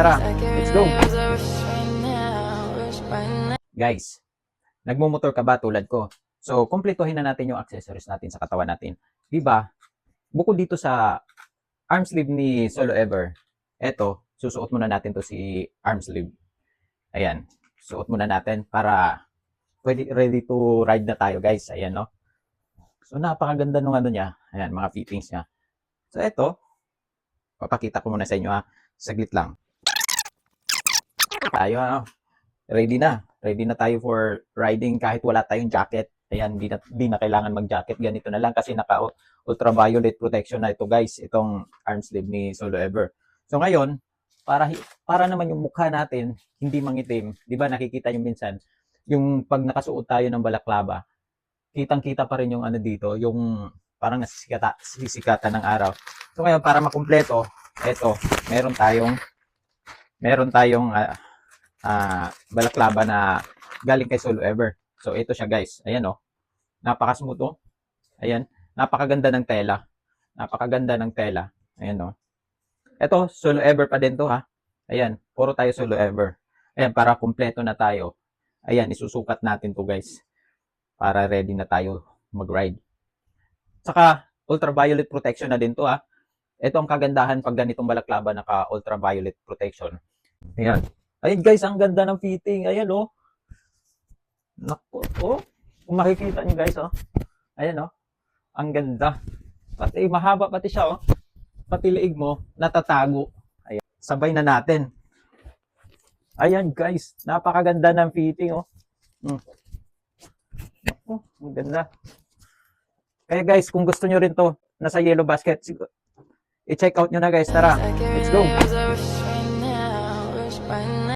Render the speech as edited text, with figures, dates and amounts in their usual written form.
Tara, let's go! Guys, nagmumotor ka ba tulad ko? So, kumpletuhin na natin yung accessories natin sa katawan natin. Diba? Bukod dito sa arm sleeve ni Solo Ever, eto, susuot muna natin to si arm sleeve. Ayan, suot muna natin para ready to ride na tayo guys. Ayan, no? So, napakaganda nung ano niya. Ayan, mga fittings niya. So, eto, papakita ko muna sa inyo ha. Saglit lang. Tayo, ano? Ready na tayo for riding kahit wala tayong jacket. Ayan, di na kailangan mag-jacket. Ganito na lang kasi naka ultraviolet protection na ito guys. Itong arm sleeve ni Solo Ever. So ngayon, para naman yung mukha natin hindi mangitim. 'Di ba nakikita niyo minsan yung pag nakasuot tayo ng balaklava, kitang-kita pa rin yung ano dito, yung parang nasisikatan ng araw. So ngayon para makumpleto, eto, meron tayong balaklava na galing kay Solo Ever. So ito siya guys. Ayan oh. Napaka-smooth oh. Ayan. Napakaganda ng tela. Napakaganda ng tela. Ayan oh. Ito, Solo Ever pa din to ha. Ayan, puro tayo Solo Ever. Ayan, para kumpleto na tayo. Ayan, isusukat natin to guys. Para ready na tayo mag-ride. Saka, ultraviolet protection na din to ha. Ito ang kagandahan pag ganitong balaklava naka ultraviolet protection. Ayan. Ayun guys, ang ganda ng fitting. Ayan oh. Naku, oh. Kung makikita niyo guys oh. Ayan oh. Ang ganda. Pati mahaba pati siya oh. Pati liig mo natatago. Ayan. Sabay na natin. Ayan guys, napakaganda ng fitting oh. Naku, ang ganda. Kaya guys, kung gusto niyo rin to, nasa Yellow Basket, i-check out nyo na guys. Tara, let's go.